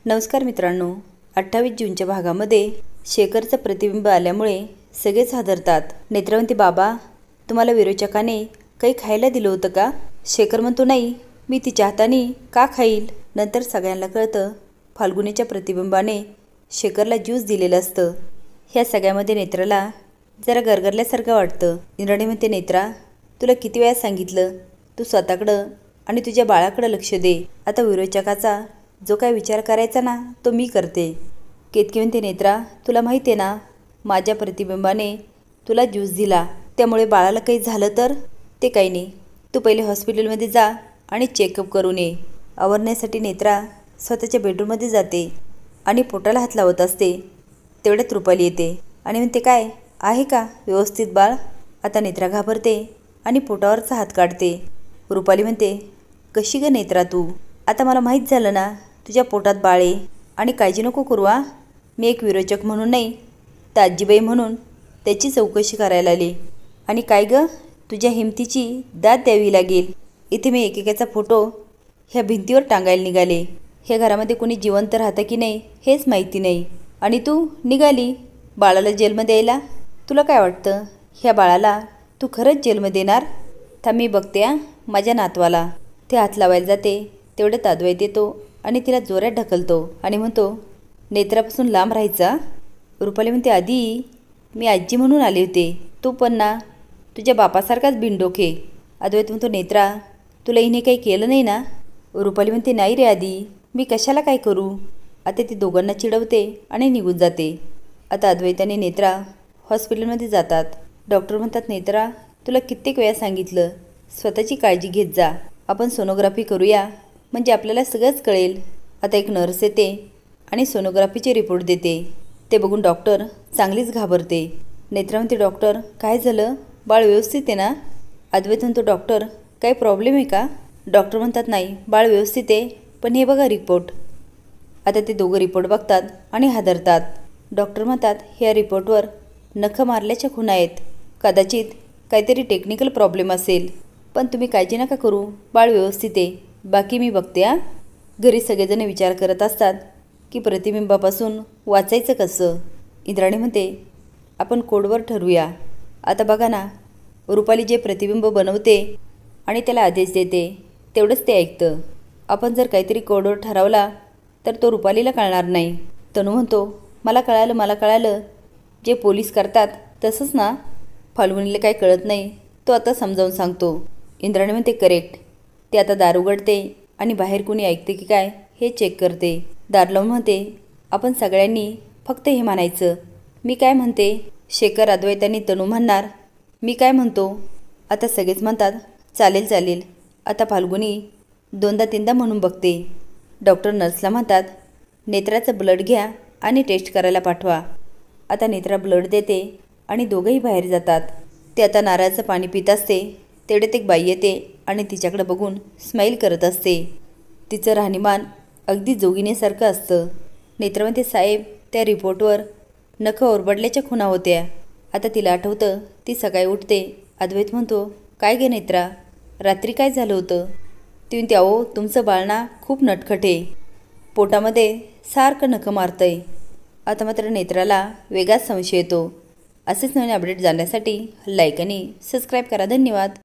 नमस्कार मित्रांनो, 28 जूनच्या भागामध्ये शेखरचं प्रतिबिंब आल्यामुळे सगळेच हादरतात। नेत्रवंती बाबा, तुम्हाला विरोचकाने काही खायला दिलं होतं का? शेखर म्हणतो, नाही, मी तिच्या हाताने का खाईल? नंतर सगळ्यांना कळतं फाल्गुनीच्या प्रतिबिंबाने शेखरला ज्यूस दिलेलं असतं। ह्या सगळ्यामध्ये नेत्राला जरा गरगरल्यासारखं वाटतं। इंद्राणी म्हणते, नेत्रा, तुला किती वेळा सांगितलं, तू स्वतःकडं आणि तुझ्या बाळाकडं लक्ष दे। आता विरोचकाचा जो काय विचार करायचा ना, तो मी करते। केतकी म्हणते, नेत्रा, तुला माहिती आहे ना, माझ्या प्रतिबिंबाने तुला ज्यूस दिला, त्यामुळे बाळाला काही झालं तर? ते काही नाही, तू पहिले हॉस्पिटलमध्ये जा आणि चेकअप करून ये। आवरण्यासाठी नेत्रा स्वतःच्या बेडरूममध्ये जाते आणि पोटाला हात लावत असते। तेवढ्यात रुपाली येते आणि म्हणते, काय आहे का व्यवस्थित बाळ? आता नेत्रा घाबरते आणि पोटावरचा हात काढते। रुपाली म्हणते, कशी ग नेत्रा तू? आता मला माहीत झालं ना तुझ्या पोटात बाळ आहे, आणि काळजी नको करू। मी एक विरोचक म्हणून नाही, तर आजीबाई म्हणून त्याची चौकशी करायला आली। आणि काय ग, तुझ्या हिमतीची दाद द्यावी लागेल। इथे मी एकेकाचा फोटो ह्या भिंतीवर टांगायला निघाले। ह्या घरामध्ये कोणी जिवंत राहतं की नाही हेच माहिती नाही, आणि तू निघाली बाळाला जेलमध्ये यायला। तुला काय वाटतं, ह्या बाळाला तू खरंच जेलमध्ये येणार? थांब, मी बघते माझ्या नातवाला। ते हात लावायला जाते, तेवढ्यात अद्वैत येतो आणि तिला जोरात ढकलतो आणि म्हणतो, नेत्रापासून लांब राहायचा। रुपाली म्हणते, आधी मी आजी म्हणून आले होते, तू पण ना तुझ्या बापासारखाच बिनडोके। अद्वैत म्हणतो, नेत्रा, तुला हिने काही केलं नाही ना? रुपाली म्हणते, नाही रे आधी, मी कशाला काय करू? आता ती दोघांना चिडवते आणि निघून जाते। आता अद्वैत आणि नेत्रा हॉस्पिटलमध्ये जातात। डॉक्टर म्हणतात, नेत्रा, तुला कित्येक वेळा सांगितलं, स्वतःची काळजी घेत जा, आपण सोनोग्राफी करूया, म्हणजे आपल्याला सगळंच कळेल। आता एक नर्स येते आणि सोनोग्राफीचे रिपोर्ट देते। ते बघून डॉक्टर चांगलीच घाबरते। नेत्रा म्हणते, डॉक्टर, काय झालं? बाळ व्यवस्थित आहे ना? अद्वैत म्हणतो, डॉक्टर, काही प्रॉब्लेम आहे का? डॉक्टर म्हणतात, नाही, बाळ व्यवस्थित आहे, पण हे बघा रिपोर्ट। आता ते दोघं रिपोर्ट बघतात आणि हादरतात। डॉक्टर म्हणतात, ह्या रिपोर्टवर नखं मारल्याच्या खुणा आहेत, कदाचित काहीतरी टेक्निकल प्रॉब्लेम असेल, पण तुम्ही काळजी नका करू, बाळ व्यवस्थित आहे, बाकी मी बघते। घरी सगळेजण विचार करत असतात की प्रतिबिंबापासून वाचायचं कसं। इंद्राणी म्हणते, आपण कोडवर ठरवूया। आता बघा ना, रुपाली जे प्रतिबिंब बनवते आणि त्याला आदेश देते तेवढंच ते ऐकतं। आपण जर काहीतरी कोडवर ठरवला तर तो रुपालीला कळणार नाही। तनू म्हणतो, मला कळालं, जे पोलीस करतात तसंच ना? फाल्गुनीला काही कळत नाही, तो आता समजावून सांगतो। इंद्राणी म्हणते, करेक्ट। ते आता दार उघडते आणि बाहेर कोणी ऐकते की काय हे चेक करते। दार लावून म्हणते, आपण सगळ्यांनी फक्त हे म्हणायचं, मी काय म्हणते? शेखर, अद्वैत आणि तनू म्हणणार, मी काय म्हणतो? आता सगळेच म्हणतात, चालेल। आता फाल्गुनी दोनदा तीनदा म्हणून बघते। डॉक्टर नर्सला म्हणतात, नेत्राचं ब्लड घ्या आणि टेस्ट करायला पाठवा। आता नेत्रा ब्लड देते आणि दोघंही बाहेर जातात। ते आता नारळाचं पाणी पित असते, तेवढ्यात एक बाई येते आणि तिच्याकडे बघून स्माईल करत असते। तिचं राहणीमान अगदी जोगिनीसारखं असतं। नेत्रा म्हणते, साहेब, त्या रिपोर्टवर नखं ओरबडल्याच्या खुणा होत्या। आता तिला आठवतं, ती सकाळी उठते। अद्वैत म्हणतो, काय गे नेत्रा, रात्री काय झालं होतं? ती म्हणते, अहो, तुमचं बाळ ना खूप नटखट आहे, पोटामध्ये सारखं नखं मारतंय। आता मात्र नेत्राला वेगळाच संशय येतो। असेच नवीन अपडेट जाण्यासाठी लाईक आणि सबस्क्राईब करा। धन्यवाद।